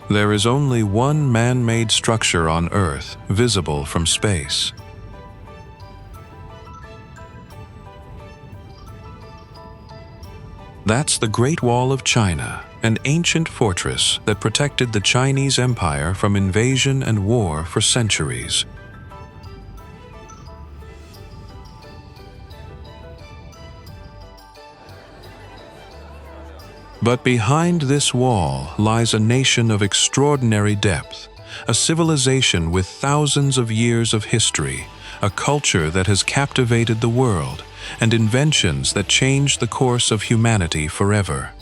There is only one man-made structure on Earth visible from space. That's the Great Wall of China, an ancient fortress that protected the Chinese Empire from invasion and war for centuries. But behind this wall lies a nation of extraordinary depth, a civilization with thousands of years of history, a culture that has captivated the world, and inventions that changed the course of humanity forever.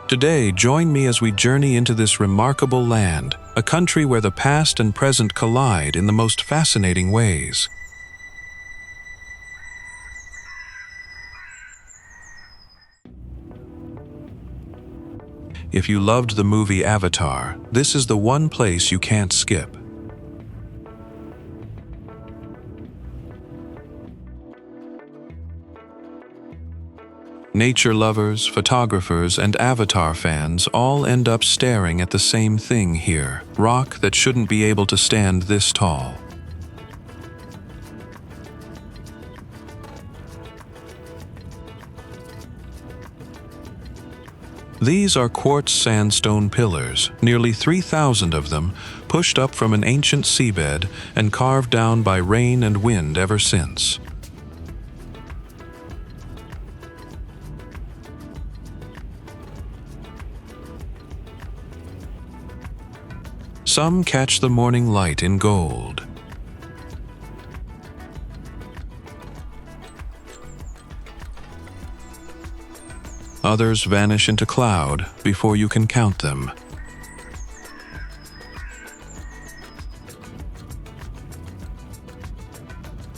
Today, join me as we journey into this remarkable land, a country where the past and present collide in the most fascinating ways. If you loved the movie Avatar, this is the one place you can't skip. Nature lovers, photographers, and Avatar fans all end up staring at the same thing here, rock that shouldn't be able to stand this tall. These are quartz sandstone pillars, nearly 3,000 of them, pushed up from an ancient seabed and carved down by rain and wind ever since. Some catch the morning light in gold. Others vanish into cloud before you can count them.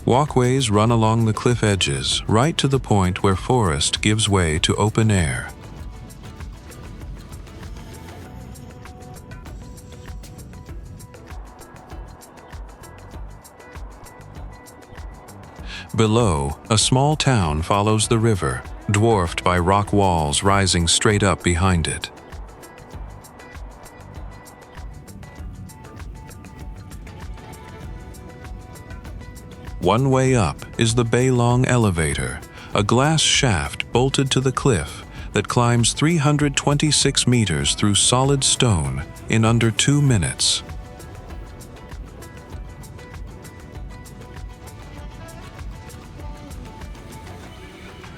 Walkways run along the cliff edges, right to the point where forest gives way to open air. Below, a small town follows the river, dwarfed by rock walls rising straight up behind it. One way up is the Beilong elevator, a glass shaft bolted to the cliff that climbs 326 meters through solid stone in under 2 minutes.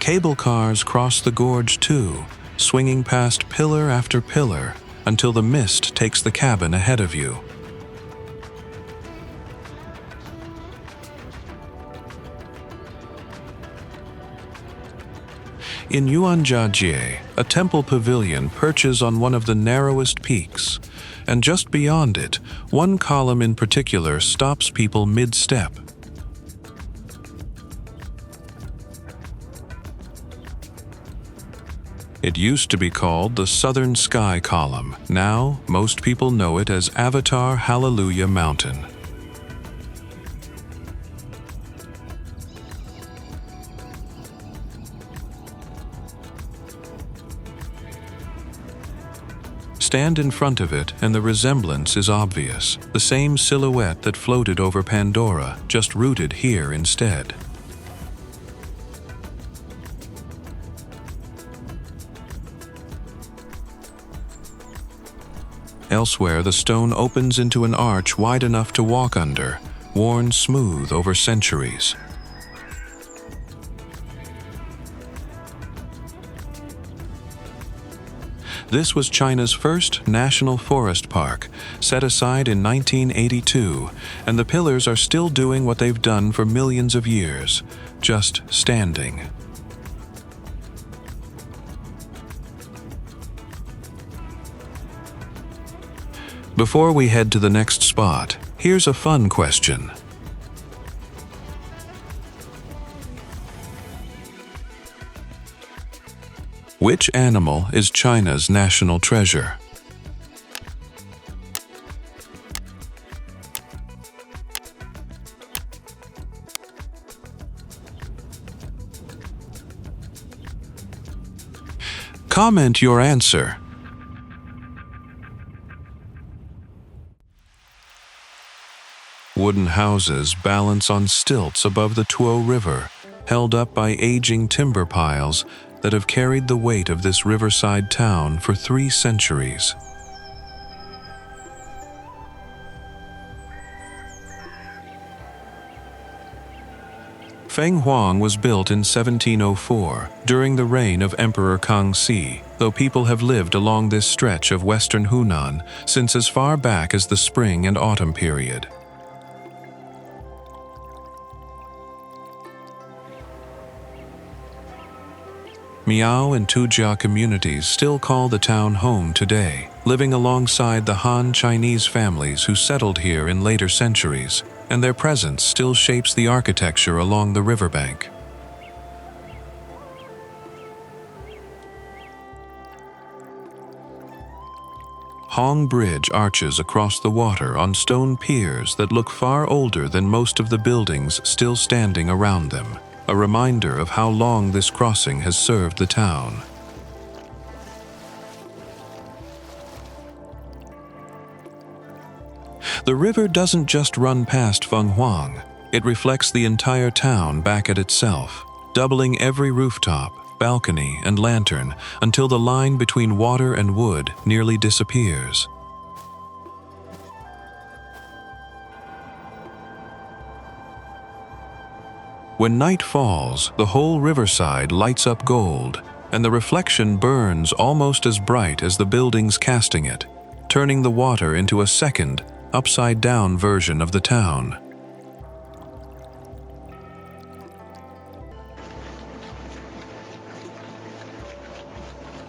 Cable cars cross the gorge too, swinging past pillar after pillar until the mist takes the cabin ahead of you. In Zhangjiajie, a temple pavilion perches on one of the narrowest peaks, and just beyond it, one column in particular stops people mid-step. It used to be called the Southern Sky Column. Now, most people know it as Avatar Hallelujah Mountain. Stand in front of it and the resemblance is obvious. The same silhouette that floated over Pandora, just rooted here instead. Elsewhere, the stone opens into an arch wide enough to walk under, worn smooth over centuries. This was China's first national forest park, set aside in 1982, and the pillars are still doing what they've done for millions of years, just standing. Before we head to the next spot, here's a fun question. Which animal is China's national treasure? Comment your answer. Wooden houses balance on stilts above the Tuo River, held up by aging timber piles that have carried the weight of this riverside town for 3 centuries. Fenghuang was built in 1704 during the reign of Emperor Kangxi, though people have lived along this stretch of western Hunan since as far back as the spring and autumn period. Miao and Tujia communities still call the town home today, living alongside the Han Chinese families who settled here in later centuries, and their presence still shapes the architecture along the riverbank. Hong Bridge arches across the water on stone piers that look far older than most of the buildings still standing around them, a reminder of how long this crossing has served the town. The river doesn't just run past Fenghuang, it reflects the entire town back at itself, doubling every rooftop, balcony, and lantern until the line between water and wood nearly disappears. When night falls, the whole riverside lights up gold, and the reflection burns almost as bright as the buildings casting it, turning the water into a second, upside-down version of the town.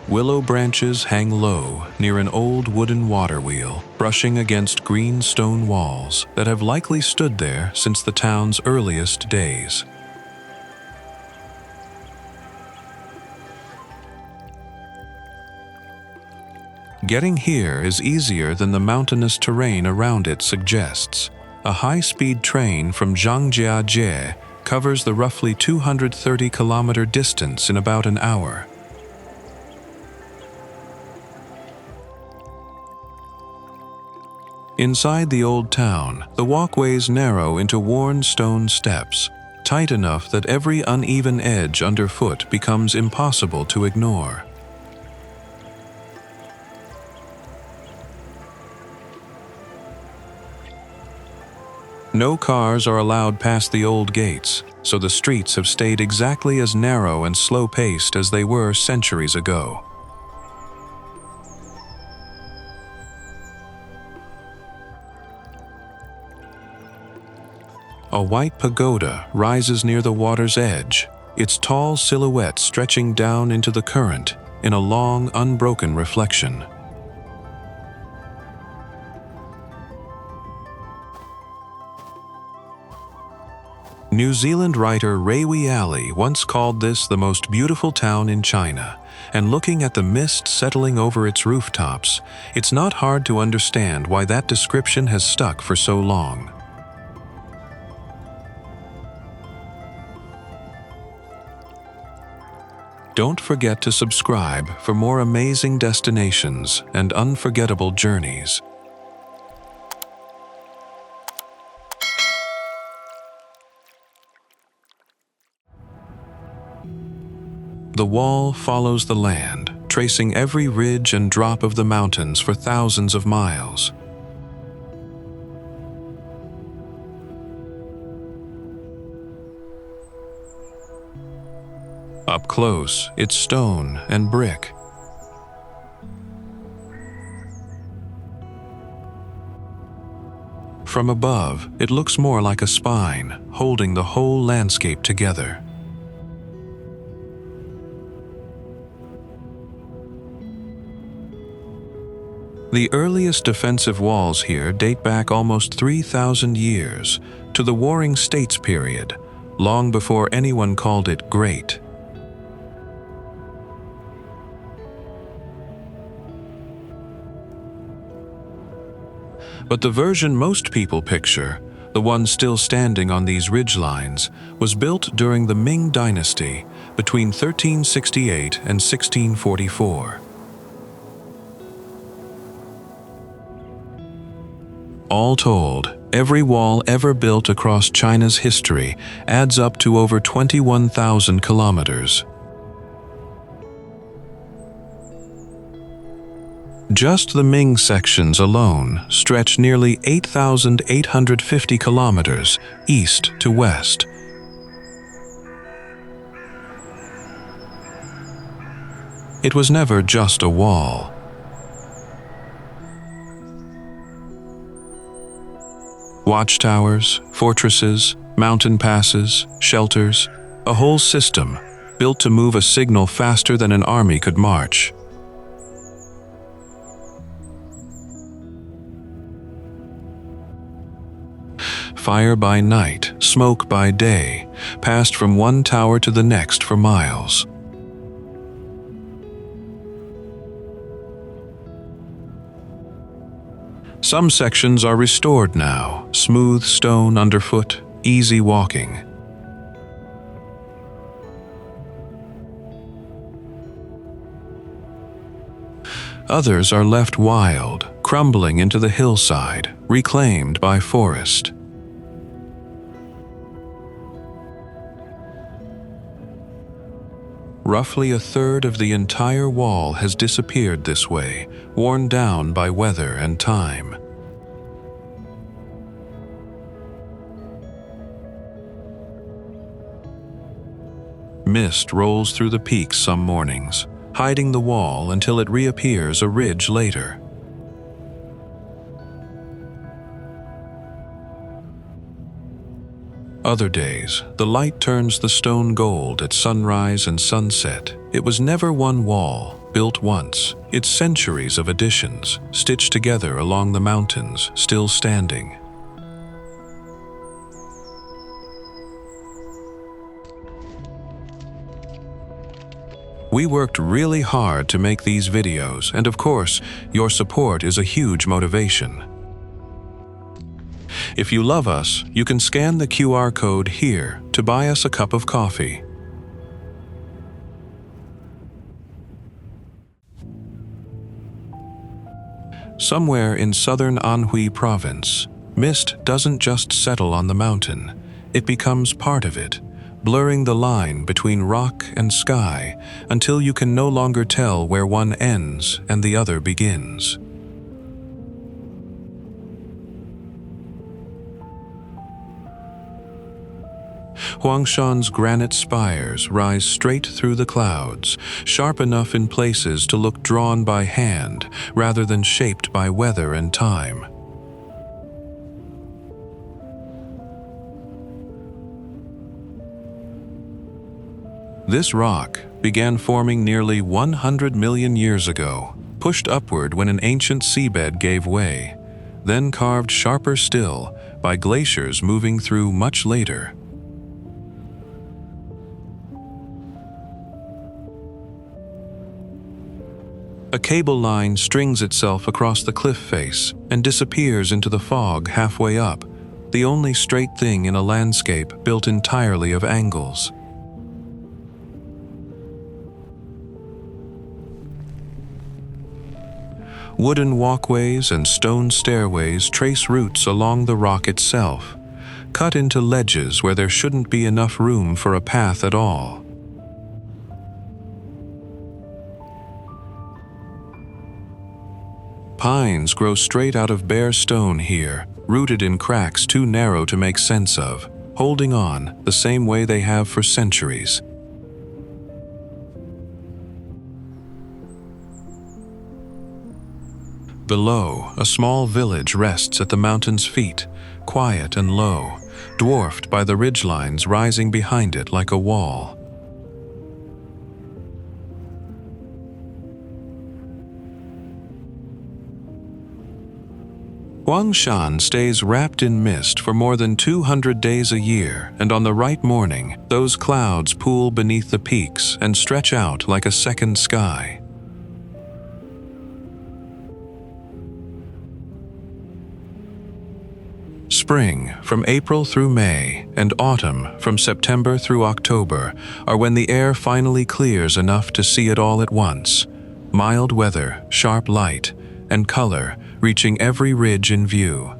Willow branches hang low near an old wooden water wheel, brushing against green stone walls that have likely stood there since the town's earliest days. Getting here is easier than the mountainous terrain around it suggests. A high-speed train from Zhangjiajie covers the roughly 230-kilometer distance in about an hour. Inside the old town, the walkways narrow into worn stone steps, tight enough that every uneven edge underfoot becomes impossible to ignore. No cars are allowed past the old gates, so the streets have stayed exactly as narrow and slow-paced as they were centuries ago. A white pagoda rises near the water's edge, its tall silhouette stretching down into the current in a long, unbroken reflection. New Zealand writer Rawi Ali once called this the most beautiful town in China, and looking at the mist settling over its rooftops, it's not hard to understand why that description has stuck for so long. Don't forget to subscribe for more amazing destinations and unforgettable journeys. The wall follows the land, tracing every ridge and drop of the mountains for thousands of miles. Up close, it's stone and brick. From above, it looks more like a spine, holding the whole landscape together. The earliest defensive walls here date back almost 3,000 years, to the Warring States period, long before anyone called it great. But the version most people picture, the one still standing on these ridgelines, was built during the Ming Dynasty, between 1368 and 1644. All told, every wall ever built across China's history adds up to over 21,000 kilometers. Just the Ming sections alone stretch nearly 8,850 kilometers east to west. It was never just a wall. Watchtowers, fortresses, mountain passes, shelters, a whole system built to move a signal faster than an army could march. Fire by night, smoke by day, passed from one tower to the next for miles. Some sections are restored now, smooth stone underfoot, easy walking. Others are left wild, crumbling into the hillside, reclaimed by forest. Roughly a third of the entire wall has disappeared this way, worn down by weather and time. Mist rolls through the peaks some mornings, hiding the wall until it reappears a ridge later. Other days, the light turns the stone gold at sunrise and sunset. It was never one wall, built once. It's centuries of additions, stitched together along the mountains, still standing. We worked really hard to make these videos, and of course, your support is a huge motivation. If you love us, you can scan the QR code here to buy us a cup of coffee. Somewhere in southern Anhui province, mist doesn't just settle on the mountain, it becomes part of it, blurring the line between rock and sky until you can no longer tell where one ends and the other begins. Huangshan's granite spires rise straight through the clouds, sharp enough in places to look drawn by hand rather than shaped by weather and time. This rock began forming nearly 100 million years ago, pushed upward when an ancient seabed gave way, then carved sharper still by glaciers moving through much later. A cable line strings itself across the cliff face and disappears into the fog halfway up, the only straight thing in a landscape built entirely of angles. Wooden walkways and stone stairways trace routes along the rock itself, cut into ledges where there shouldn't be enough room for a path at all. Pines grow straight out of bare stone here, rooted in cracks too narrow to make sense of, holding on the same way they have for centuries. Below, a small village rests at the mountain's feet, quiet and low, dwarfed by the ridgelines rising behind it like a wall. Huangshan stays wrapped in mist for more than 200 days a year, and on the right morning, those clouds pool beneath the peaks and stretch out like a second sky. Spring, from April through May, and autumn, from September through October, are when the air finally clears enough to see it all at once. Mild weather, sharp light, and color reaching every ridge in view.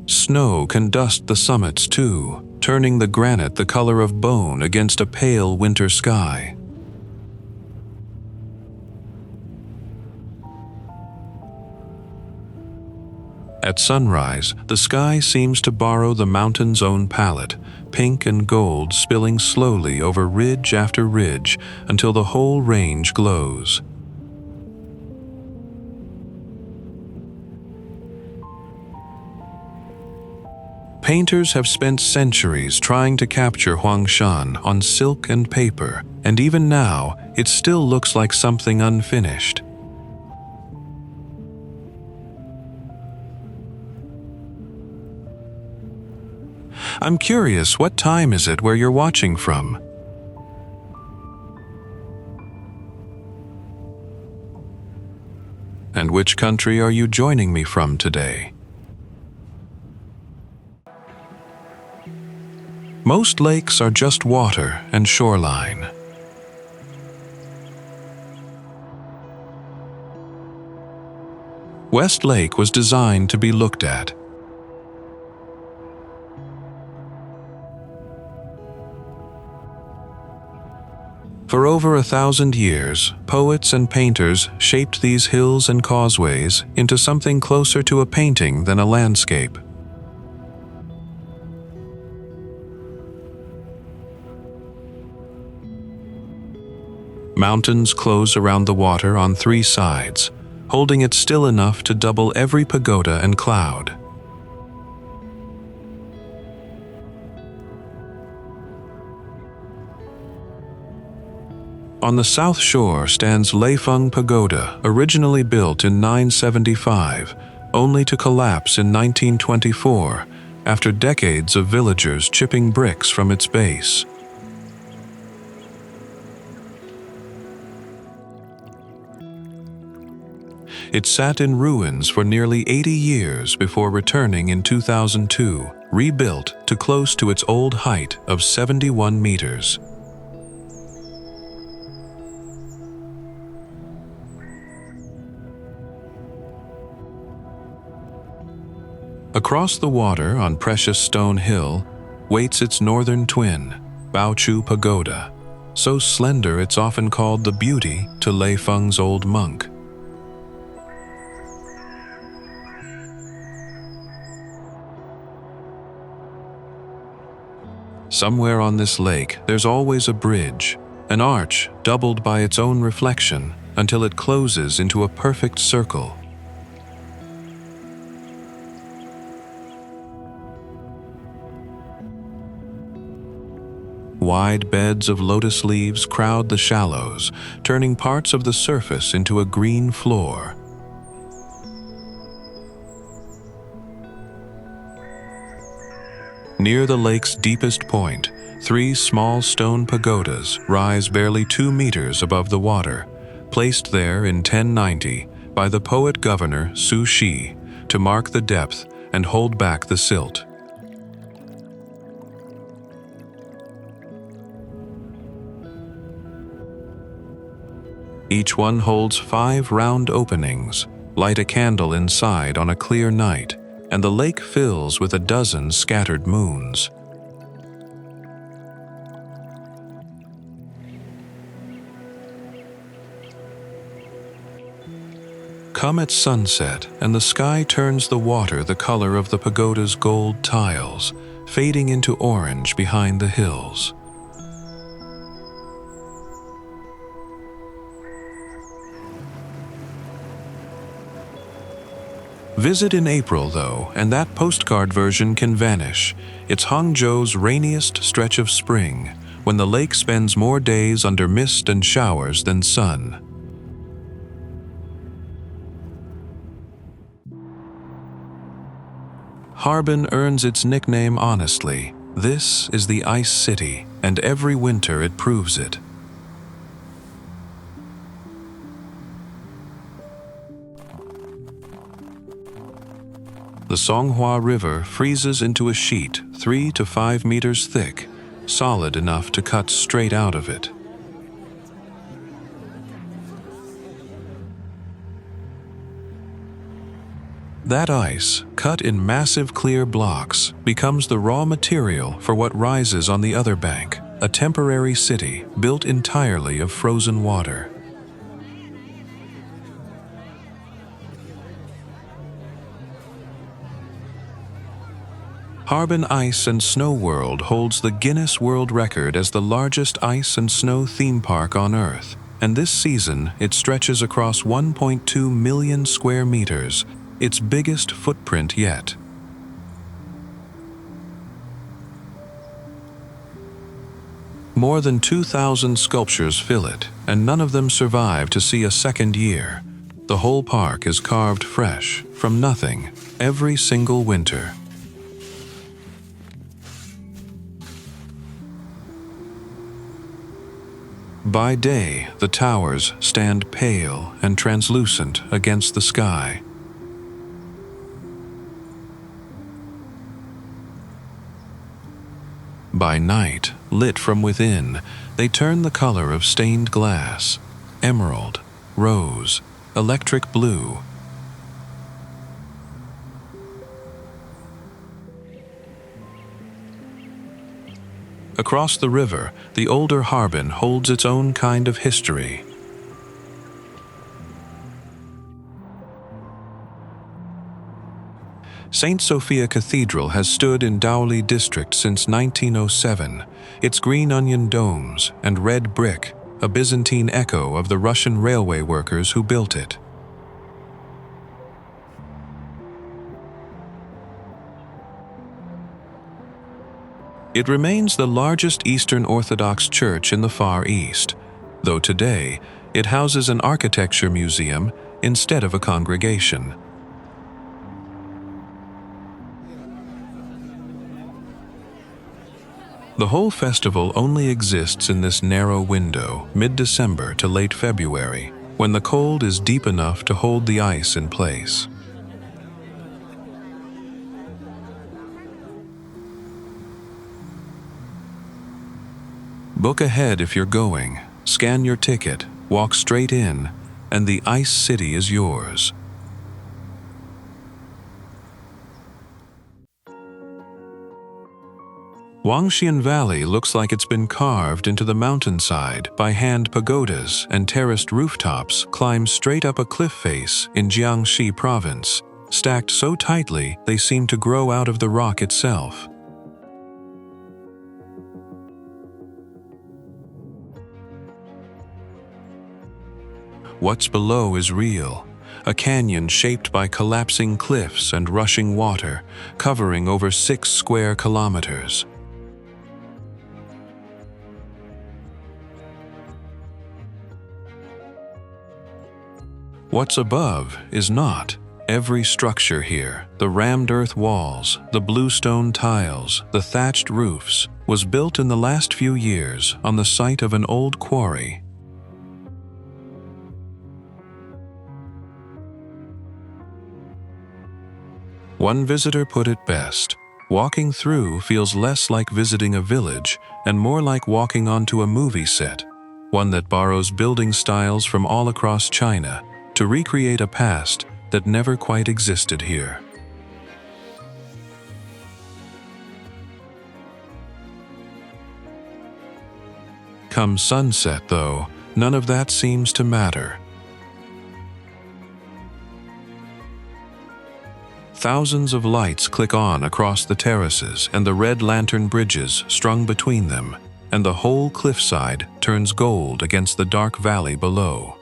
Snow can dust the summits too, turning the granite the color of bone against a pale winter sky. At sunrise, the sky seems to borrow the mountain's own palette, pink and gold spilling slowly over ridge after ridge until the whole range glows. Painters have spent centuries trying to capture Huangshan on silk and paper, and even now, it still looks like something unfinished. I'm curious, what time is it where you're watching from? And which country are you joining me from today? Most lakes are just water and shoreline. West Lake was designed to be looked at. For over 1,000 years, poets and painters shaped these hills and causeways into something closer to a painting than a landscape. Mountains close around the water on 3 sides, holding it still enough to double every pagoda and cloud. On the south shore stands Leifeng Pagoda, originally built in 975, only to collapse in 1924 after decades of villagers chipping bricks from its base. It sat in ruins for nearly 80 years before returning in 2002, rebuilt to close to its old height of 71 meters. Across the water on Precious Stone Hill waits its northern twin, Baochu Pagoda, so slender it's often called the beauty to Leifeng's old monk. Somewhere on this lake, there's always a bridge, an arch doubled by its own reflection until it closes into a perfect circle. Wide beds of lotus leaves crowd the shallows, turning parts of the surface into a green floor. Near the lake's deepest point, 3 small stone pagodas rise barely 2 meters above the water, placed there in 1090 by the poet-governor Su Shi to mark the depth and hold back the silt. Each one holds 5 round openings. Light a candle inside on a clear night, and the lake fills with a dozen scattered moons. Come at sunset, and the sky turns the water the color of the pagoda's gold tiles, fading into orange behind the hills. Visit in April, though, and that postcard version can vanish. It's Hangzhou's rainiest stretch of spring, when the lake spends more days under mist and showers than sun. Harbin earns its nickname honestly. This is the Ice City, and every winter it proves it. the Songhua River freezes into a sheet 3 to 5 meters thick, solid enough to cut straight out of it. That ice, cut in massive clear blocks, becomes the raw material for what rises on the other bank, a temporary city built entirely of frozen water. Harbin Ice and Snow World holds the Guinness World Record as the largest ice and snow theme park on Earth, and this season it stretches across 1.2 million square meters, its biggest footprint yet. More than 2,000 sculptures fill it, and none of them survive to see a second year. The whole park is carved fresh, from nothing, every single winter. By day, the towers stand pale and translucent against the sky. By night, lit from within, they turn the color of stained glass, emerald, rose, electric blue. Across the river, the older Harbin holds its own kind of history. St. Sophia Cathedral has stood in Dali district since 1907, its green onion domes and red brick, a Byzantine echo of the Russian railway workers who built it. It remains the largest Eastern Orthodox church in the Far East, though today it houses an architecture museum instead of a congregation. The whole festival only exists in this narrow window, mid-December to late February, when the cold is deep enough to hold the ice in place. Book ahead if you're going, scan your ticket, walk straight in, and the Ice City is yours. Wangxian Valley looks like it's been carved into the mountainside by hand. Pagodas and terraced rooftops climb straight up a cliff face in Jiangxi province, stacked so tightly they seem to grow out of the rock itself. What's below is real, a canyon shaped by collapsing cliffs and rushing water, covering over 6 square kilometers. What's above is not. Every structure here, the rammed earth walls, the bluestone tiles, the thatched roofs, was built in the last few years on the site of an old quarry. One visitor put it best, walking through feels less like visiting a village and more like walking onto a movie set, one that borrows building styles from all across China to recreate a past that never quite existed here. Come sunset, though, none of that seems to matter. Thousands of lights click on across the terraces and the red lantern bridges strung between them, and the whole cliffside turns gold against the dark valley below.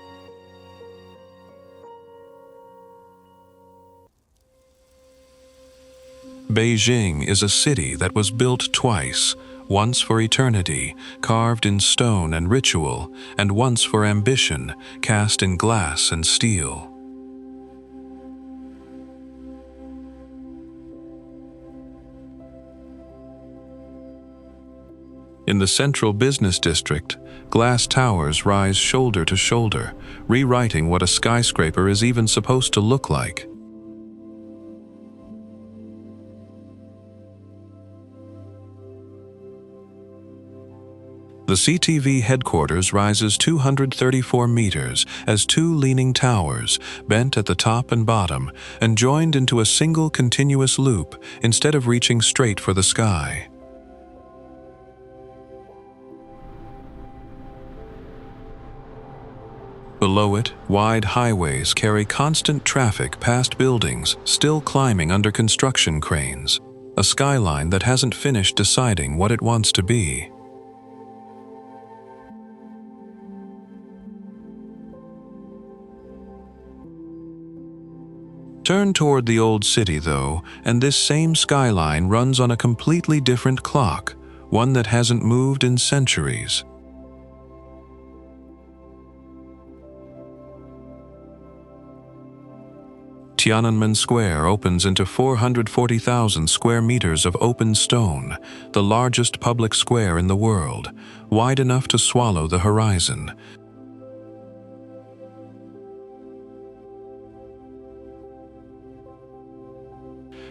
Beijing is a city that was built twice, once for eternity, carved in stone and ritual, and once for ambition, cast in glass and steel. In the central business district, glass towers rise shoulder to shoulder, rewriting what a skyscraper is even supposed to look like. The CTV headquarters rises 234 meters as two leaning towers, bent at the top and bottom, and joined into a single continuous loop instead of reaching straight for the sky. Below it, wide highways carry constant traffic past buildings still climbing under construction cranes, a skyline that hasn't finished deciding what it wants to be. Turn toward the old city, though, and this same skyline runs on a completely different clock, one that hasn't moved in centuries. Tiananmen Square opens into 440,000 square meters of open stone, the largest public square in the world, wide enough to swallow the horizon.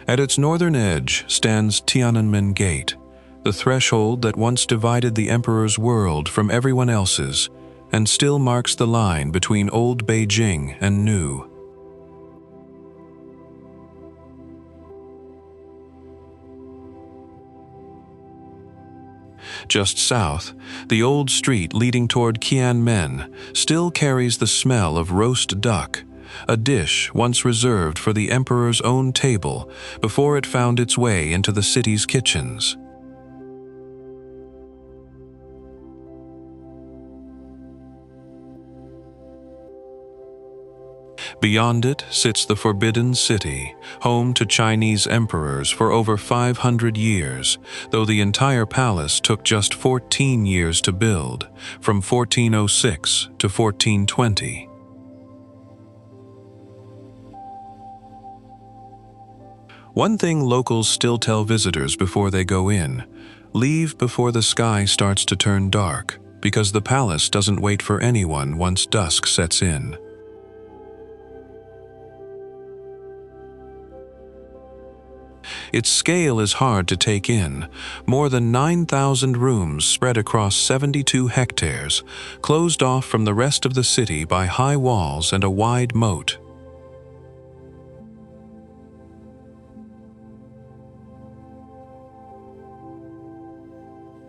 At its northern edge stands Tiananmen Gate, the threshold that once divided the emperor's world from everyone else's, and still marks the line between old Beijing and new. Just south, the old street leading toward Xi'an still carries the smell of roast duck, a dish once reserved for the emperor's own table before it found its way into the city's kitchens. Beyond it sits the Forbidden City, home to Chinese emperors for over 500 years, though the entire palace took just 14 years to build, from 1406 to 1420. One thing locals still tell visitors before they go in: leave before the sky starts to turn dark, because the palace doesn't wait for anyone once dusk sets in. Its scale is hard to take in. More than 9,000 rooms spread across 72 hectares, closed off from the rest of the city by high walls and a wide moat.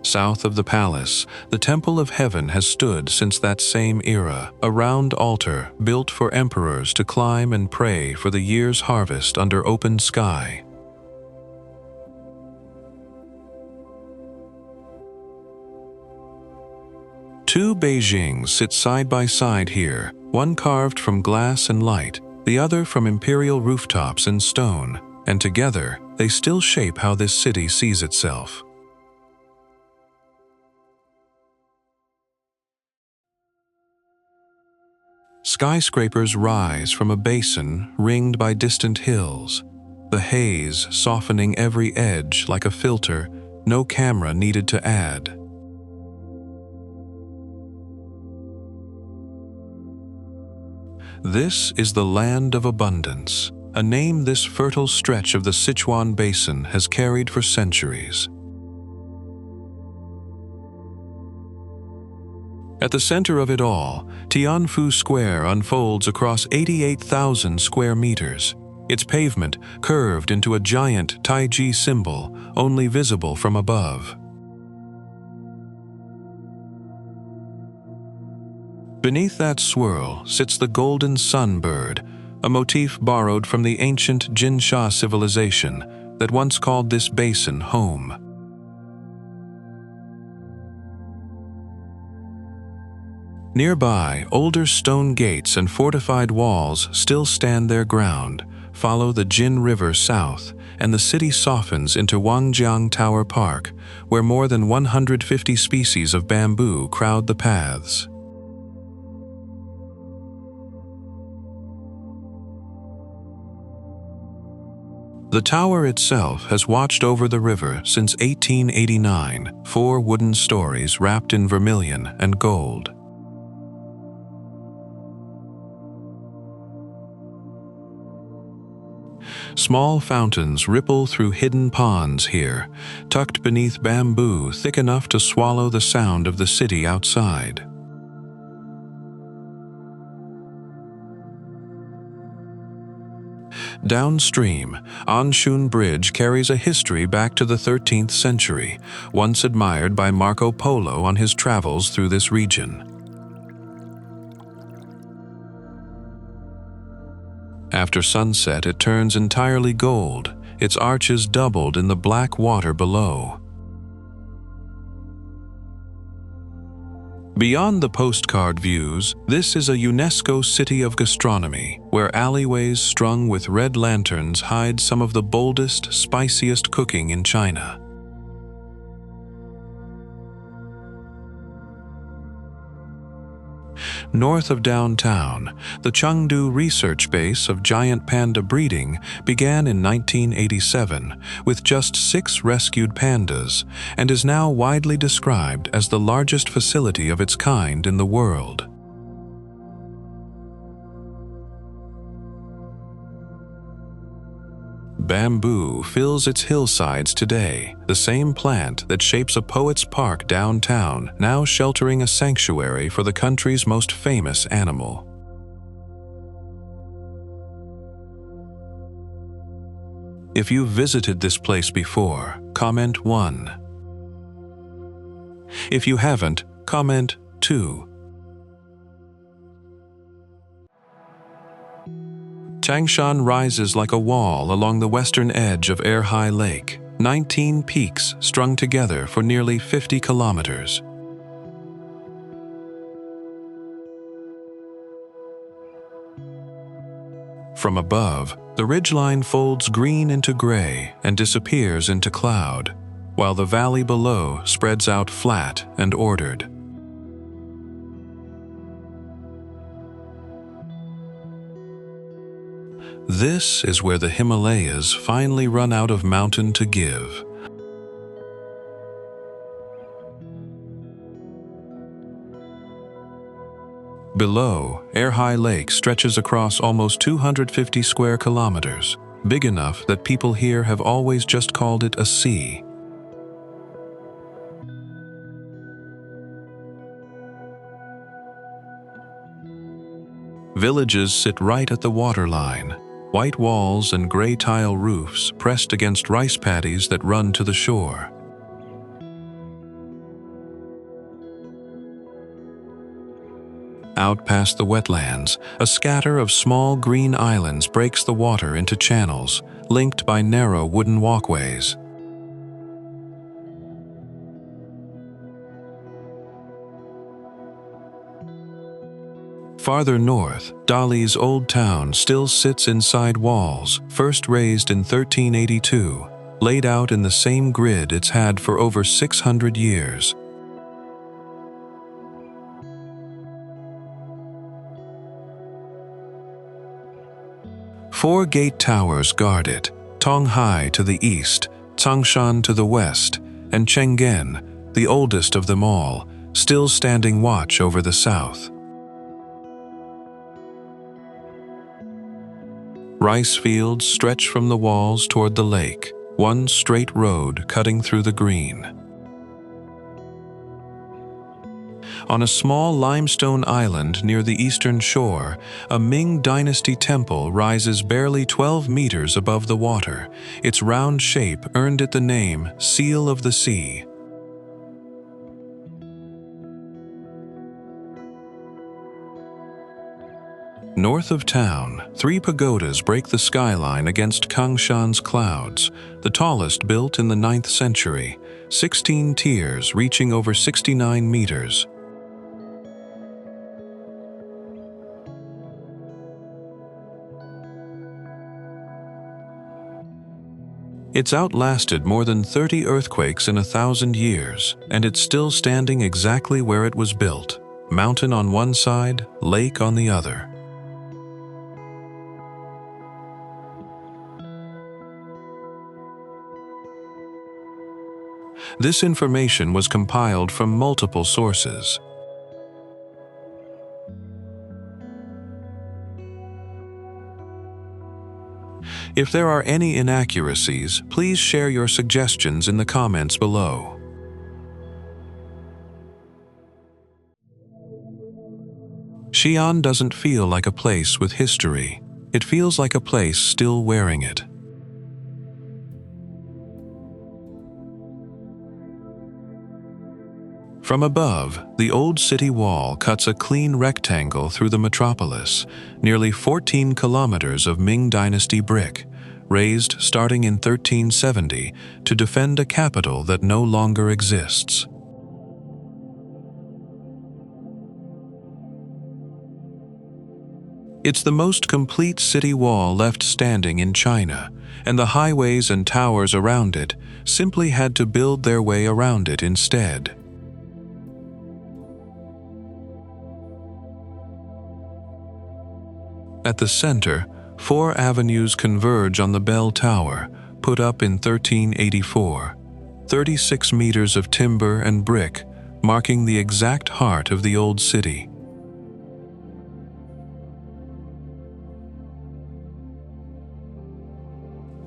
South of the palace, the Temple of Heaven has stood since that same era, a round altar built for emperors to climb and pray for the year's harvest under open sky. Two Beijings sit side by side here, one carved from glass and light, the other from imperial rooftops and stone, and together they still shape how this city sees itself. Skyscrapers rise from a basin ringed by distant hills, the haze softening every edge like a filter no camera needed to add. This is the land of abundance, a name this fertile stretch of the Sichuan Basin has carried for centuries. At the center of it all, Tianfu Square unfolds across 88,000 square meters, its pavement curved into a giant Taiji symbol only visible from above. Beneath that swirl sits the golden sunbird, a motif borrowed from the ancient Jinsha civilization that once called this basin home. Nearby, older stone gates and fortified walls still stand their ground, follow the Jin River south, and the city softens into Wangjiang Tower Park, where more than 150 species of bamboo crowd the paths. The tower itself has watched over the river since 1889, 4 wooden stories wrapped in vermilion and gold. Small fountains ripple through hidden ponds here, tucked beneath bamboo thick enough to swallow the sound of the city outside. Downstream, Anshun Bridge carries a history back to the 13th century, once admired by Marco Polo on his travels through this region. After sunset, it turns entirely gold, its arches doubled in the black water below. Beyond the postcard views, this is a UNESCO city of gastronomy, where alleyways strung with red lanterns hide some of the boldest, spiciest cooking in China. North of downtown, the Chengdu research base of giant panda breeding began in 1987 with just 6 rescued pandas and is now widely described as the largest facility of its kind in the world. Bamboo fills its hillsides today, the same plant that shapes a poet's park downtown, now sheltering a sanctuary for the country's most famous animal. If you've visited this place before, comment 1. If you haven't, comment 2. Tangshan rises like a wall along the western edge of Erhai Lake, 19 peaks strung together for nearly 50 kilometers. From above, the ridgeline folds green into gray and disappears into cloud, while the valley below spreads out flat and ordered. This is where the Himalayas finally run out of mountain to give. Below, Erhai Lake stretches across almost 250 square kilometers, big enough that people here have always just called it a sea. Villages sit right at the waterline, white walls and gray tile roofs pressed against rice paddies that run to the shore. Out past the wetlands, a scatter of small green islands breaks the water into channels, linked by narrow wooden walkways. Farther north, Dali's old town still sits inside walls, first raised in 1382, laid out in the same grid it's had for over 600 years. Four gate towers guard it, Tonghai to the east, Changshan to the west, and Chenggen, the oldest of them all, still standing watch over the south. Rice fields stretch from the walls toward the lake, one straight road cutting through the green. On a small limestone island near the eastern shore, a Ming Dynasty temple rises barely 12 meters above the water. Its round shape earned it the name Seal of the Sea. North of town, 3 pagodas break the skyline against Kangshan's clouds, the tallest built in the 9th century, 16 tiers reaching over 69 meters. It's outlasted more than 30 earthquakes in 1,000 years, and it's still standing exactly where it was built, mountain on one side, lake on the other. This information was compiled from multiple sources. If there are any inaccuracies, please share your suggestions in the comments below. Xi'an doesn't feel like a place with history. It feels like a place still wearing it. From above, the old city wall cuts a clean rectangle through the metropolis, nearly 14 kilometers of Ming Dynasty brick, raised starting in 1370 to defend a capital that no longer exists. It's the most complete city wall left standing in China, and the highways and towers around it simply had to build their way around it instead. At the center, 4 avenues converge on the bell tower, put up in 1384, 36 meters of timber and brick, marking the exact heart of the old city.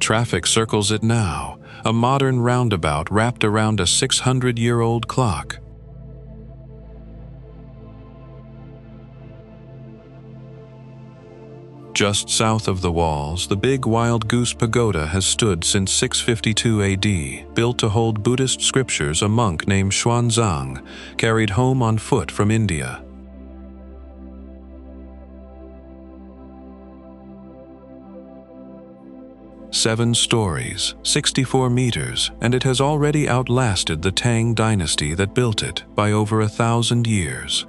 Traffic circles it now, a modern roundabout wrapped around a 600-year-old clock. Just south of the walls, the big Wild Goose Pagoda has stood since 652 AD. Built to hold Buddhist scriptures, a monk named Xuanzang carried home on foot from India. Seven stories, 64 meters, and it has already outlasted the Tang dynasty that built it by over 1,000 years.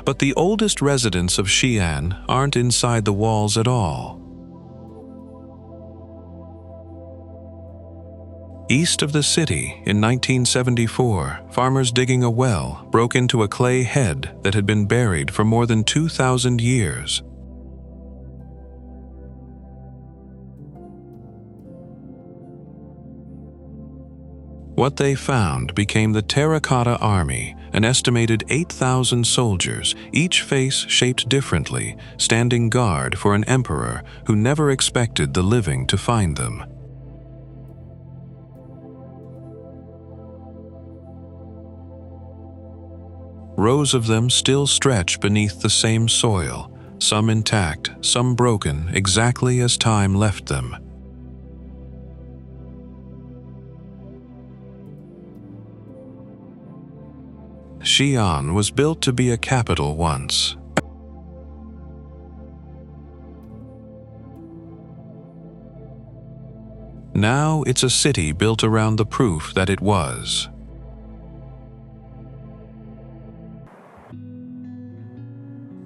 But the oldest residents of Xi'an aren't inside the walls at all. East of the city, in 1974, farmers digging a well broke into a clay head that had been buried for more than 2,000 years. What they found became the Terracotta Army, an estimated 8,000 soldiers, each face shaped differently, standing guard for an emperor who never expected the living to find them. Rows of them still stretch beneath the same soil, some intact, some broken, exactly as time left them. Xi'an was built to be a capital once. Now it's a city built around the proof that it was.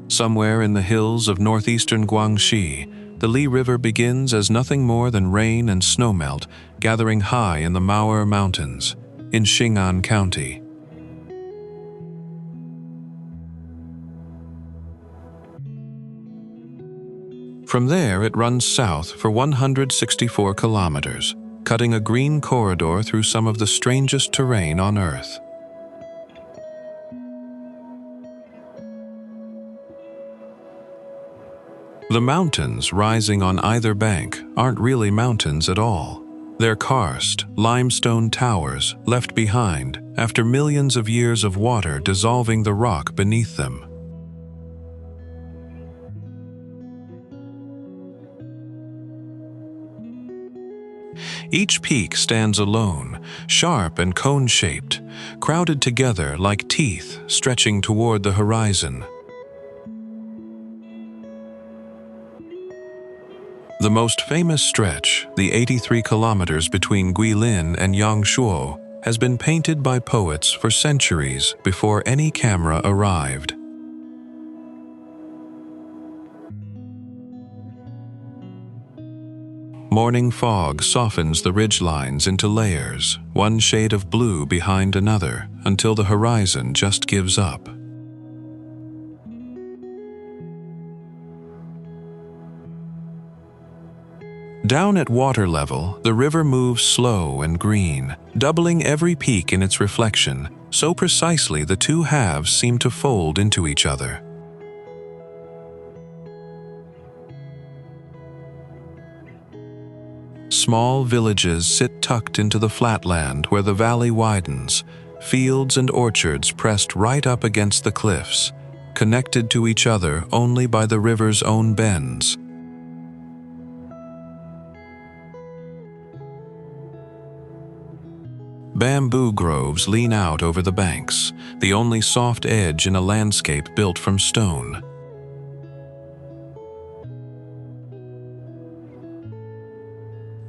Somewhere in the hills of northeastern Guangxi, the Li River begins as nothing more than rain and snowmelt gathering high in the Mao'er Mountains, in Xing'an County. From there, it runs south for 164 kilometers, cutting a green corridor through some of the strangest terrain on Earth. The mountains rising on either bank aren't really mountains at all. They're karst, limestone towers left behind after millions of years of water dissolving the rock beneath them. Each peak stands alone, sharp and cone-shaped, crowded together like teeth stretching toward the horizon. The most famous stretch, the 83 kilometers between Guilin and Yangshuo, has been painted by poets for centuries before any camera arrived. Morning fog softens the ridgelines into layers, one shade of blue behind another, until the horizon just gives up. Down at water level, the river moves slow and green, doubling every peak in its reflection, So precisely the two halves seem to fold into each other. Small villages sit tucked into the flatland where the valley widens, fields and orchards pressed right up against the cliffs, connected to each other only by the river's own bends. Bamboo groves lean out over the banks, the only soft edge in a landscape built from stone.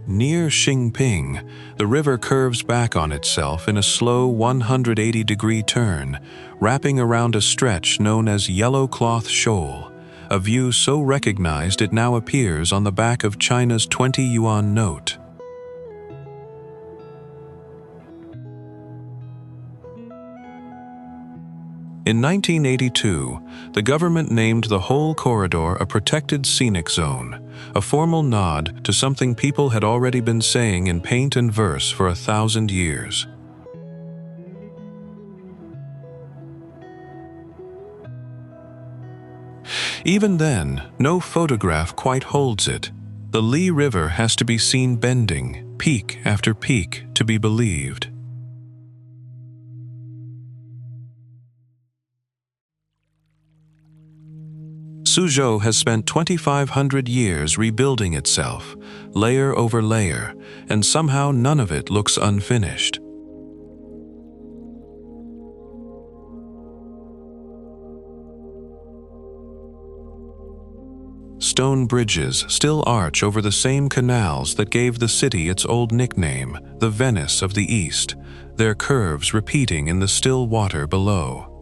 Near Xingping, the river curves back on itself in a slow 180-degree turn, wrapping around a stretch known as Yellow Cloth Shoal, a view so recognized it now appears on the back of China's 20-yuan note. In 1982, the government named the whole corridor a protected scenic zone, a formal nod to something people had already been saying in paint and verse for 1,000 years. Even then, no photograph quite holds it. The Li River has to be seen bending, peak after peak, to be believed. Suzhou has spent 2,500 years rebuilding itself, layer over layer, and somehow none of it looks unfinished. Stone bridges still arch over the same canals that gave the city its old nickname, the Venice of the East, their curves repeating in the still water below.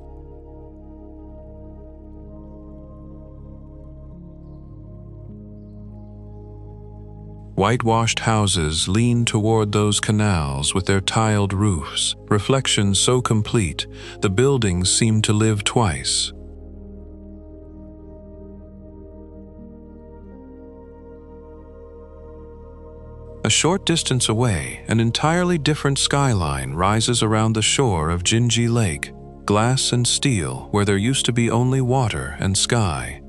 Whitewashed houses lean toward those canals with their tiled roofs, reflections so complete, the buildings seem to live twice. A short distance away, an entirely different skyline rises around the shore of Jinji Lake, glass and steel where there used to be only water and sky.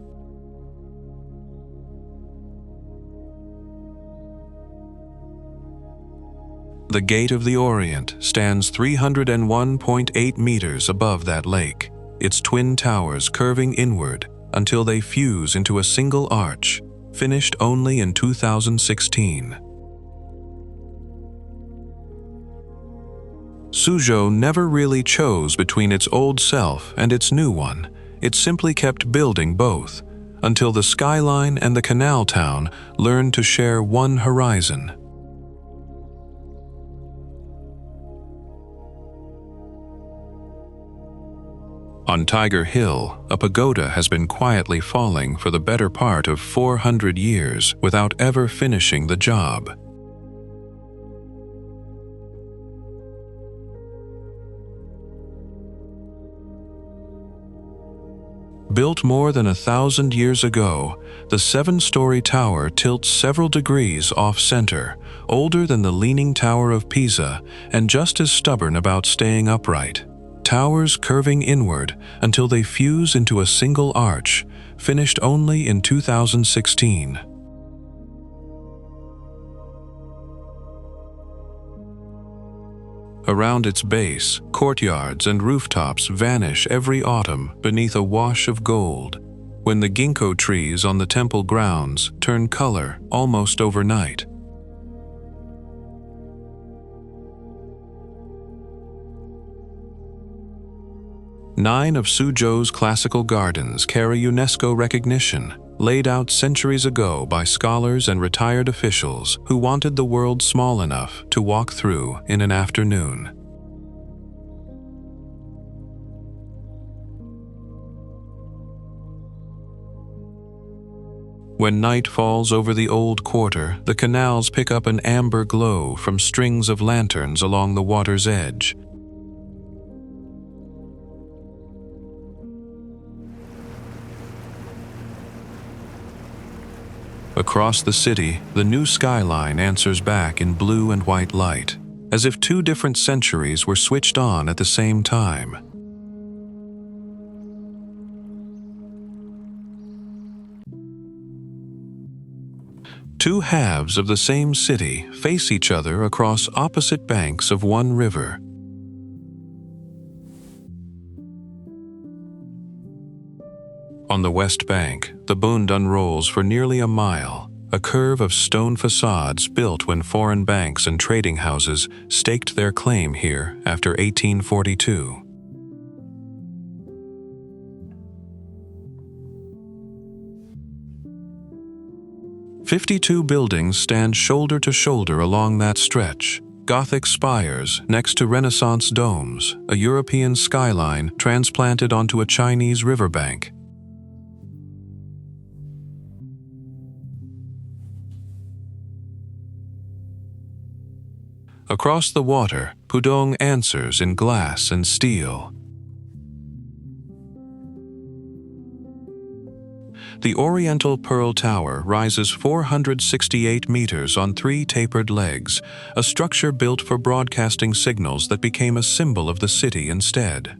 The Gate of the Orient stands 301.8 meters above that lake, its twin towers curving inward until they fuse into a single arch, finished only in 2016. Suzhou never really chose between its old self and its new one. It simply kept building both, until the skyline and the canal town learned to share one horizon. On Tiger Hill, a pagoda has been quietly falling for the better part of 400 years without ever finishing the job. Built more than 1,000 years ago, the 7-story tower tilts several degrees off-center, older than the Leaning Tower of Pisa, and just as stubborn about staying upright. Towers curving inward until they fuse into a single arch, finished only in 2016. Around its base, courtyards and rooftops vanish every autumn beneath a wash of gold, when the ginkgo trees on the temple grounds turn color almost overnight. Nine of Suzhou's classical gardens carry UNESCO recognition, laid out centuries ago by scholars and retired officials who wanted the world small enough to walk through in an afternoon. When night falls over the old quarter, the canals pick up an amber glow from strings of lanterns along the water's edge. Across the city, the new skyline answers back in blue and white light. as if two different centuries were switched on at the same time. Two halves of the same city face each other across opposite banks of one river. On the west bank, the Bund unrolls for nearly a mile, a curve of stone facades built when foreign banks and trading houses staked their claim here after 1842. "52 buildings stand shoulder to shoulder along that stretch, Gothic spires next to Renaissance domes, a European skyline transplanted onto a Chinese riverbank. Across the water, Pudong answers in glass and steel. The Oriental Pearl Tower rises 468 meters on 3 tapered legs, a structure built for broadcasting signals that became a symbol of the city instead.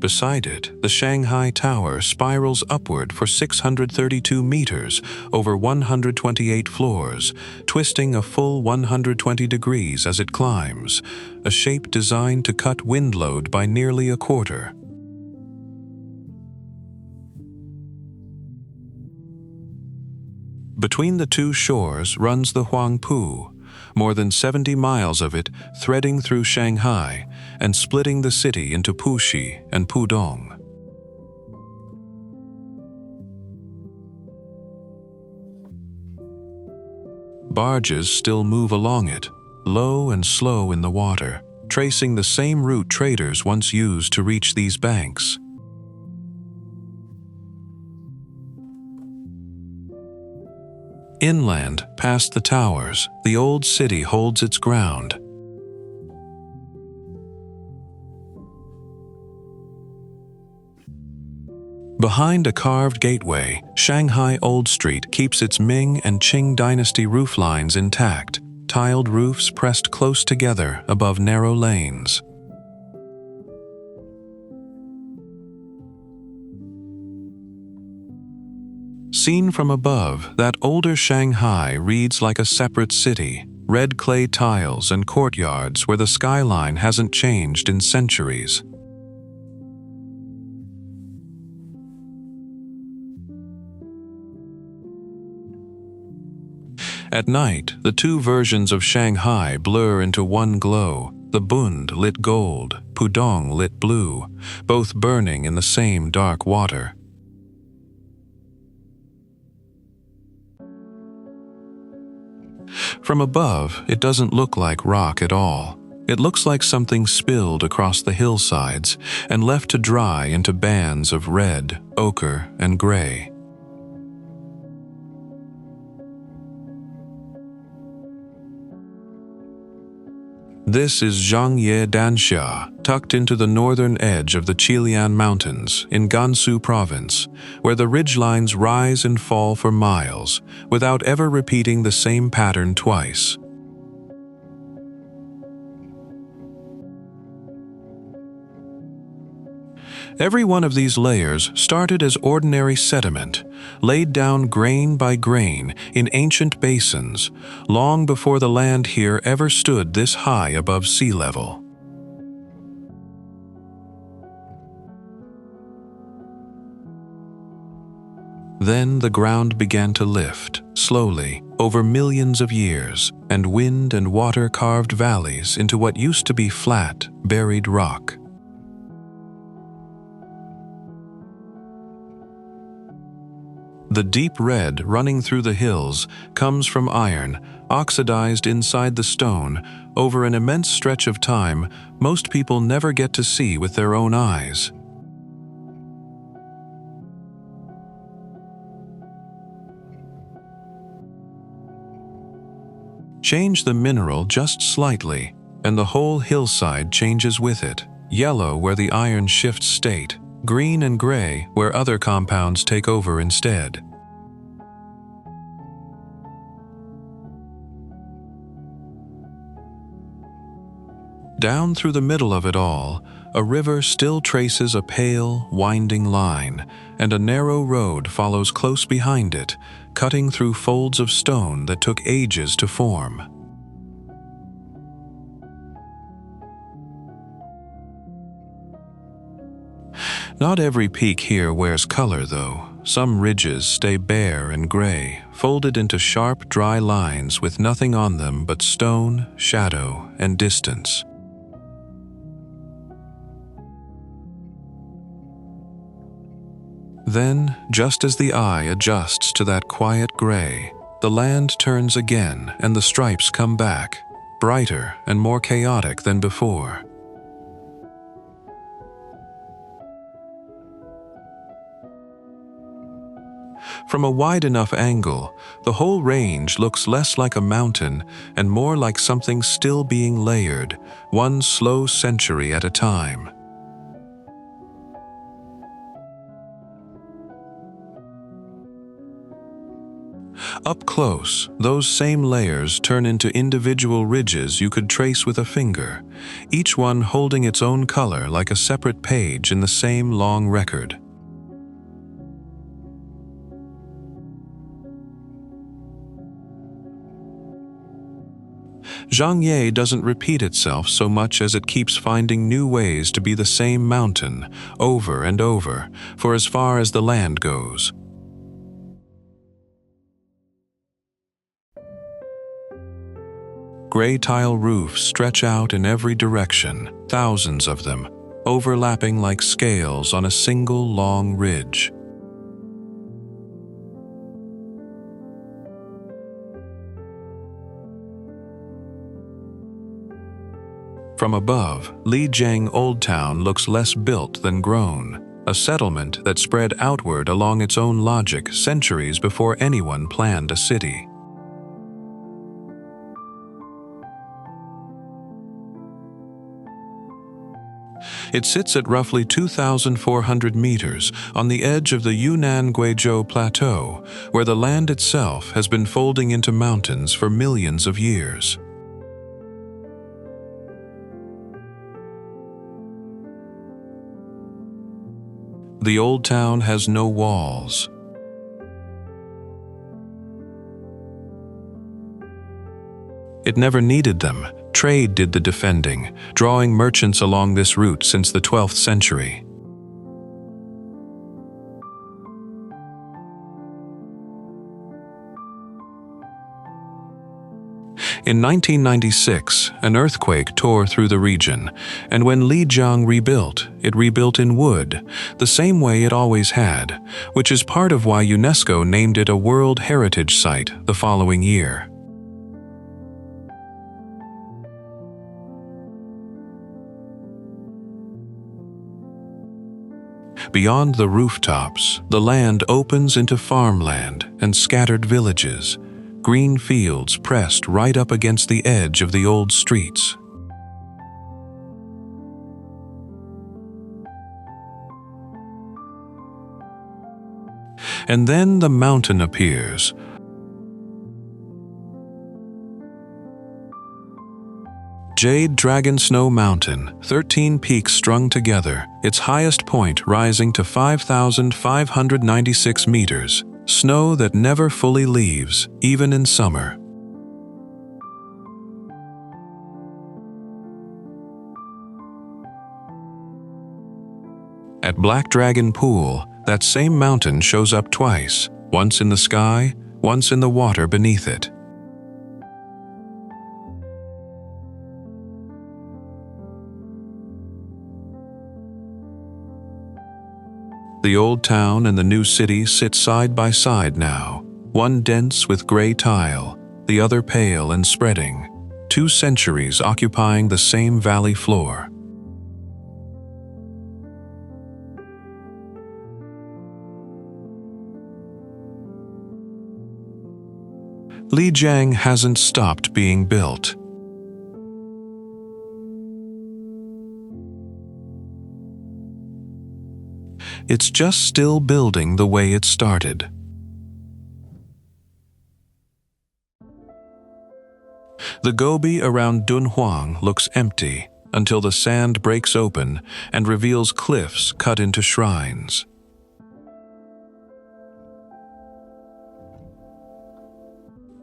Beside it, the Shanghai Tower spirals upward for 632 meters over 128 floors, twisting a full 120 degrees as it climbs, a shape designed to cut wind load by nearly a quarter. Between the two shores runs the Huangpu, more than 70 miles of it threading through Shanghai and splitting the city into Puxi and Pudong. Barges still move along it, low and slow in the water, tracing the same route traders once used to reach these banks. Inland, past the towers, the old city holds its ground. Behind a carved gateway, Shanghai Old Street keeps its Ming and Qing dynasty rooflines intact, tiled roofs pressed close together above narrow lanes. Seen from above, that older Shanghai reads like a separate city, red clay tiles and courtyards where the skyline hasn't changed in centuries. At night, the two versions of Shanghai blur into one glow, the Bund lit gold, Pudong lit blue, both burning in the same dark water. From above, it doesn't look like rock at all. It looks like something spilled across the hillsides and left to dry into bands of red, ochre, and gray. This is Zhangye Danxia, tucked into the northern edge of the Qilian Mountains in Gansu Province, where the ridgelines rise and fall for miles, without ever repeating the same pattern twice. Every one of these layers started as ordinary sediment, laid down grain by grain in ancient basins, long before the land here ever stood this high above sea level. Then the ground began to lift, slowly, over millions of years, and wind and water carved valleys into what used to be flat, buried rock. The deep red running through the hills comes from iron, oxidized inside the stone over an immense stretch of time most people never get to see with their own eyes. Change the mineral just slightly, and the whole hillside changes with it, yellow where the iron shifts state, green and gray where other compounds take over instead. Down through the middle of it all, a river still traces a pale, winding line, and a narrow road follows close behind it, cutting through folds of stone that took ages to form. Not every peak here wears color, though. Some ridges stay bare and gray, folded into sharp, dry lines with nothing on them but stone, shadow, and distance. Then, just as the eye adjusts to that quiet gray, the land turns again and the stripes come back, brighter and more chaotic than before. From a wide enough angle, the whole range looks less like a mountain and more like something still being layered, one slow century at a time. Up close, those same layers turn into individual ridges you could trace with a finger, each one holding its own color like a separate page in the same long record. Zhangye doesn't repeat itself so much as it keeps finding new ways to be the same mountain over and over, for as far as the land goes. Gray tile roofs stretch out in every direction, thousands of them, overlapping like scales on a single long ridge. From above, Lijiang Old Town looks less built than grown, a settlement that spread outward along its own logic centuries before anyone planned a city. It sits at roughly 2,400 meters on the edge of the Yunnan Guizhou Plateau, where the land itself has been folding into mountains for millions of years. The old town has no walls. It never needed them. Trade did the defending, drawing merchants along this route since the 12th century. In 1996, an earthquake tore through the region, and when Lijiang rebuilt, it rebuilt in wood, the same way it always had, which is part of why UNESCO named it a World Heritage Site the following year. Beyond the rooftops, the land opens into farmland and scattered villages, green fields pressed right up against the edge of the old streets. And then the mountain appears. Jade Dragon Snow Mountain, 13 peaks strung together, its highest point rising to 5,596 meters, snow that never fully leaves, even in summer. At Black Dragon Pool, that same mountain shows up twice, once in the sky, once in the water beneath it. The old town and the new city sit side by side now, one dense with gray tile, the other pale and spreading, 2 centuries occupying the same valley floor. Lijiang hasn't stopped being built. It's just still building the way it started. The Gobi around Dunhuang looks empty, until the sand breaks open and reveals cliffs cut into shrines.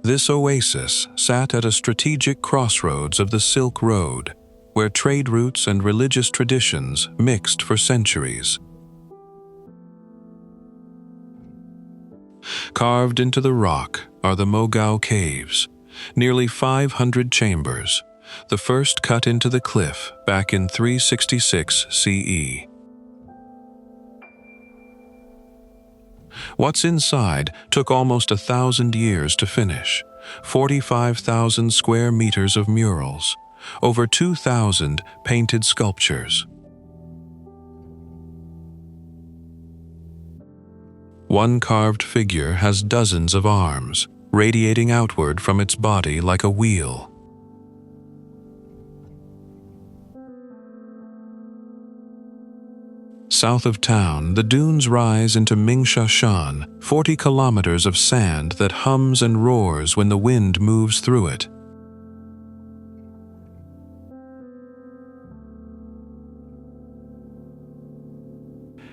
This oasis sat at a strategic crossroads of the Silk Road, where trade routes and religious traditions mixed for centuries. Carved into the rock are the Mogao Caves, nearly 500 chambers, the first cut into the cliff back in 366 CE. What's inside took almost 1,000 years to finish, 45,000 square meters of murals, over 2,000 painted sculptures. One carved figure has dozens of arms, radiating outward from its body like a wheel. South of town, the dunes rise into Mingsha-shan, 40 kilometers of sand that hums and roars when the wind moves through it.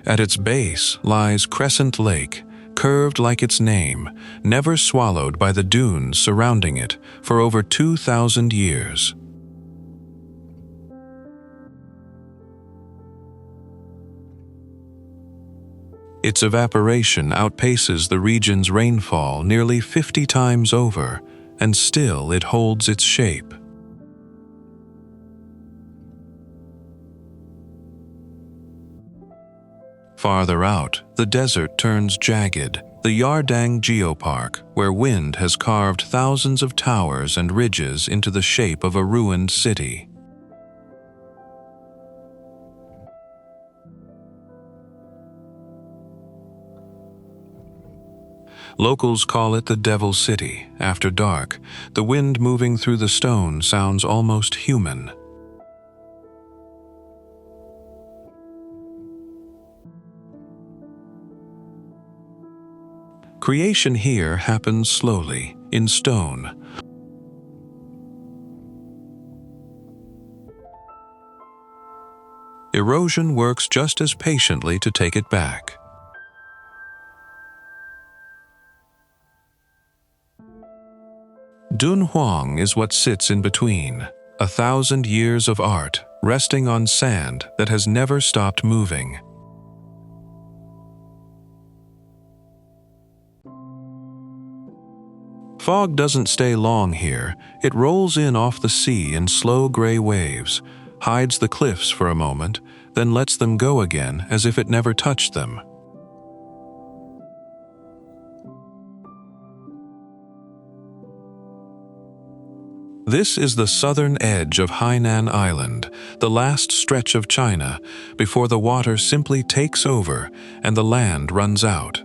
At its base lies Crescent Lake, curved like its name, never swallowed by the dunes surrounding it for over 2,000 years. Its evaporation outpaces the region's rainfall nearly 50 times over, and still it holds its shape. Farther out, the desert turns jagged, the Yardang Geopark, where wind has carved thousands of towers and ridges into the shape of a ruined city. Locals call it the Devil City. After dark, the wind moving through the stone sounds almost human. Creation here happens slowly, in stone. Erosion works just as patiently to take it back. Dunhuang is what sits in between, 1,000 years of art resting on sand that has never stopped moving. Fog doesn't stay long here. It rolls in off the sea in slow gray waves, hides the cliffs for a moment, then lets them go again as if it never touched them. This is the southern edge of Hainan Island, the last stretch of China, before the water simply takes over and the land runs out.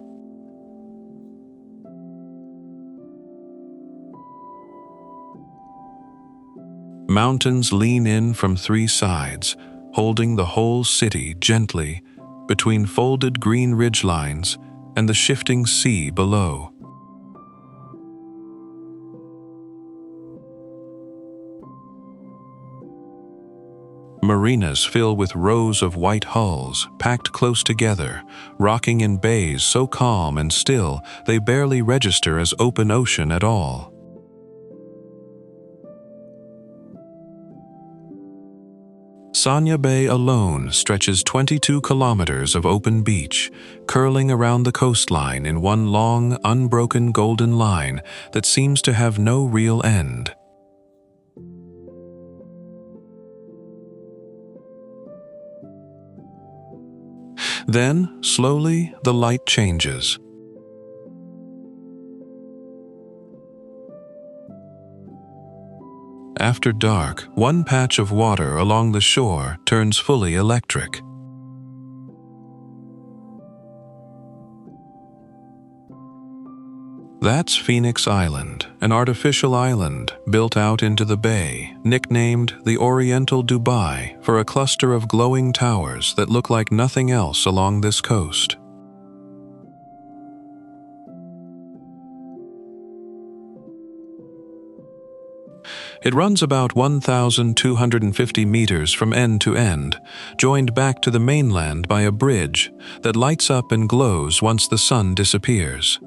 Mountains lean in from three sides, holding the whole city gently between folded green ridgelines and the shifting sea below. Marinas fill with rows of white hulls, packed close together, rocking in bays so calm and still they barely register as open ocean at all. Sanya Bay alone stretches 22 kilometers of open beach, curling around the coastline in one long, unbroken golden line that seems to have no real end. Then, slowly, the light changes. After dark, one patch of water along the shore turns fully electric. That's Phoenix Island, an artificial island built out into the bay, nicknamed the Oriental Dubai for a cluster of glowing towers that look like nothing else along this coast. It runs about 1,250 meters from end to end, joined back to the mainland by a bridge that lights up and glows once the sun disappears.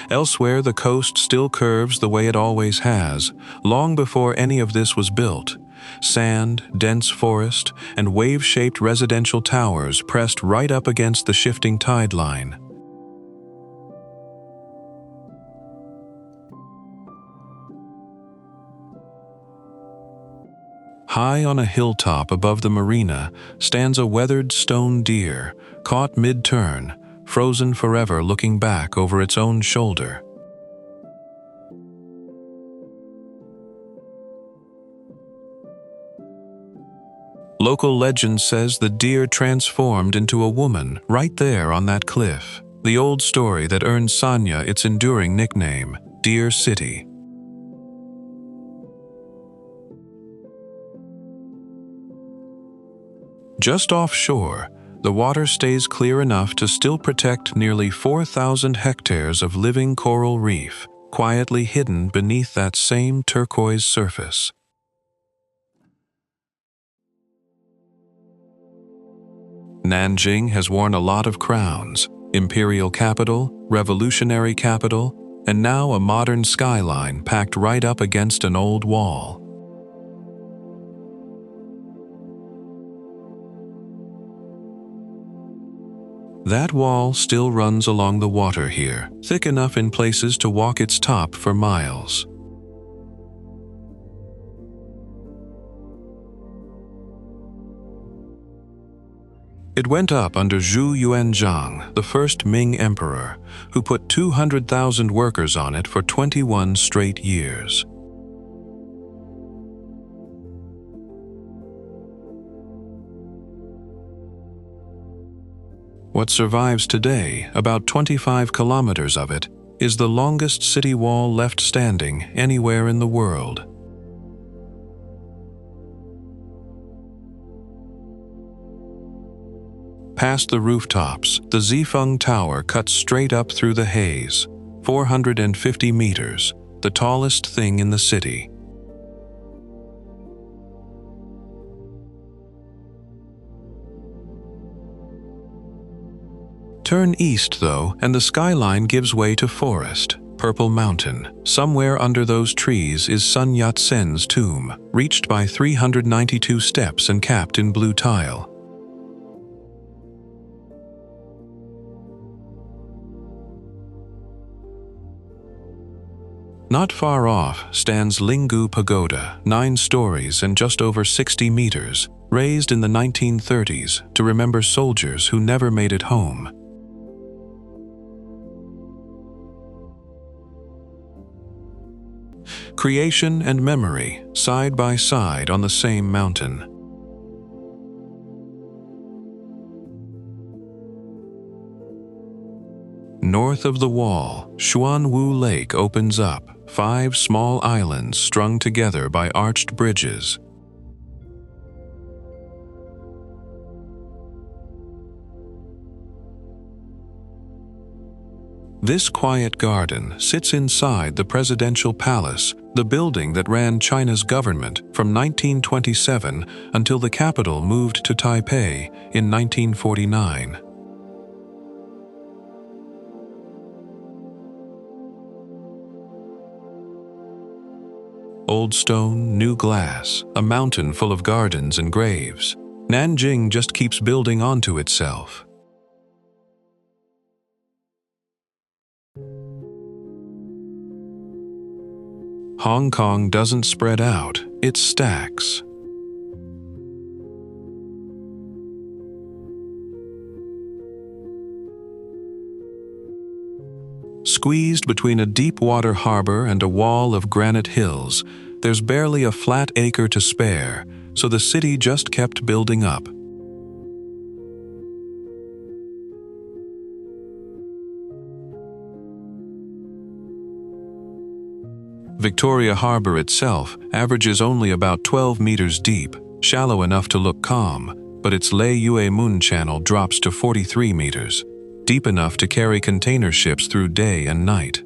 Elsewhere, the coast still curves the way it always has, long before any of this was built. Sand, dense forest, and wave-shaped residential towers pressed right up against the shifting tide line. High on a hilltop above the marina stands a weathered stone deer, caught mid-turn, frozen forever looking back over its own shoulder. Local legend says the deer transformed into a woman right there on that cliff, the old story that earned Sanya its enduring nickname, Deer City. Just offshore, the water stays clear enough to still protect nearly 4,000 hectares of living coral reef, quietly hidden beneath that same turquoise surface. Nanjing has worn a lot of crowns: imperial capital, revolutionary capital, and now a modern skyline packed right up against an old wall. That wall still runs along the water here, thick enough in places to walk its top for miles. It went up under Zhu Yuanzhang, the first Ming emperor, who put 200,000 workers on it for 21 straight years. What survives today, about 25 kilometers of it, is the longest city wall left standing anywhere in the world. Past the rooftops, the Zifeng Tower cuts straight up through the haze, 450 meters, the tallest thing in the city. Turn east, though, and the skyline gives way to forest, Purple Mountain. Somewhere under those trees is Sun Yat-sen's tomb, reached by 392 steps and capped in blue tile. Not far off stands Linggu Pagoda, 9 stories and just over 60 meters, raised in the 1930s to remember soldiers who never made it home. Creation and memory, side by side on the same mountain. North of the wall, Xuanwu Lake opens up, 5 small islands strung together by arched bridges. This quiet garden sits inside the presidential palace, the building that ran China's government from 1927 until the capital moved to Taipei in 1949. Old stone, new glass, a mountain full of gardens and graves. Nanjing just keeps building onto itself. Hong Kong doesn't spread out, it stacks. Squeezed between a deep-water harbor and a wall of granite hills, there's barely a flat acre to spare, so the city just kept building up. Victoria Harbor itself averages only about 12 meters deep, shallow enough to look calm, but its Lei Yue Mun channel drops to 43 meters. deep enough to carry container ships through day and night.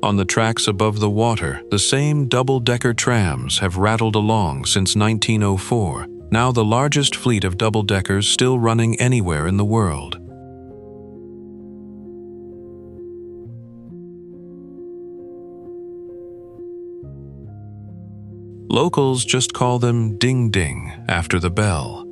On the tracks above the water, the same double-decker trams have rattled along since 1904, now the largest fleet of double-deckers still running anywhere in the world. Locals just call them ding-ding after the bell.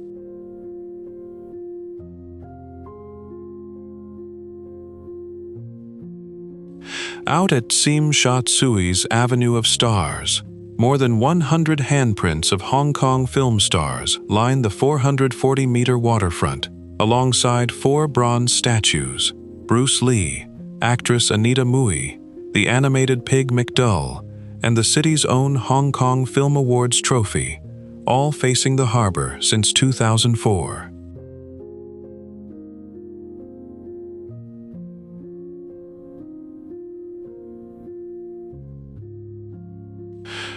Out at Sim Sha Tsui's Avenue of Stars, more than 100 handprints of Hong Kong film stars line the 440-meter waterfront, alongside 4 bronze statues: Bruce Lee, actress Anita Mui, the animated pig McDull, and the city's own Hong Kong Film Awards trophy, all facing the harbor since 2004.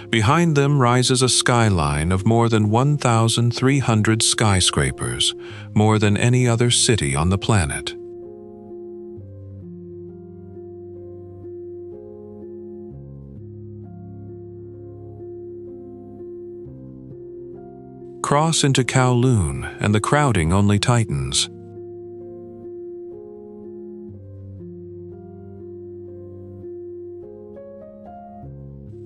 Behind them rises a skyline of more than 1,300 skyscrapers, more than any other city on the planet. Cross into Kowloon and the crowding only tightens.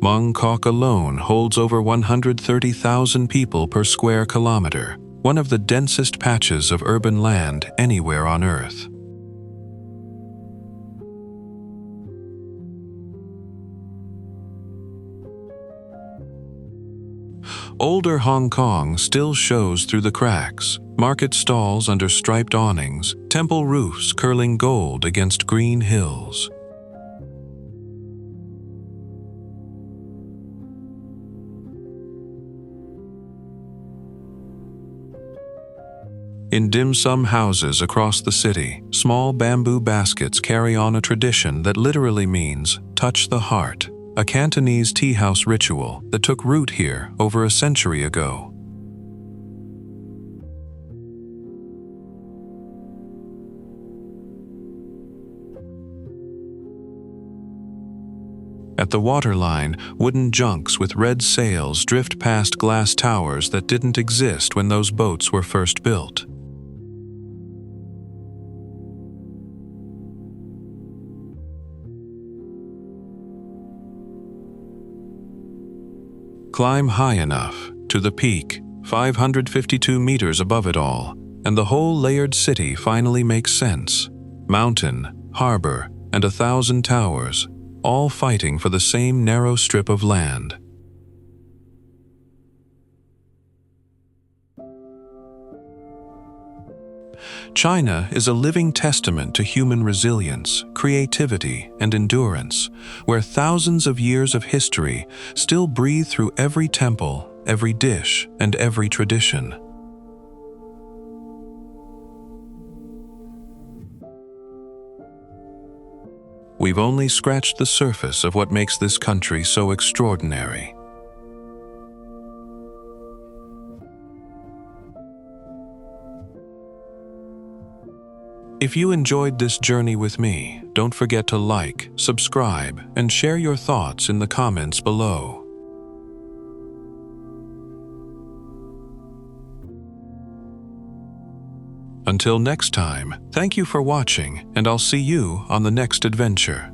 Mongkok alone holds over 130,000 people per square kilometer, one of the densest patches of urban land anywhere on Earth. Older Hong Kong still shows through the cracks, market stalls under striped awnings, temple roofs curling gold against green hills. In dim sum houses across the city, small bamboo baskets carry on a tradition that literally means touch the heart, a Cantonese tea house ritual that took root here over a century ago. At the waterline, wooden junks with red sails drift past glass towers that didn't exist when those boats were first built. Climb high enough, to the peak, 552 meters above it all, and the whole layered city finally makes sense. Mountain, harbor, and 1,000 towers, all fighting for the same narrow strip of land. China is a living testament to human resilience, creativity, and endurance, where thousands of years of history still breathe through every temple, every dish, and every tradition. We've only scratched the surface of what makes this country so extraordinary. If you enjoyed this journey with me, don't forget to like, subscribe, and share your thoughts in the comments below. Until next time, thank you for watching, and I'll see you on the next adventure.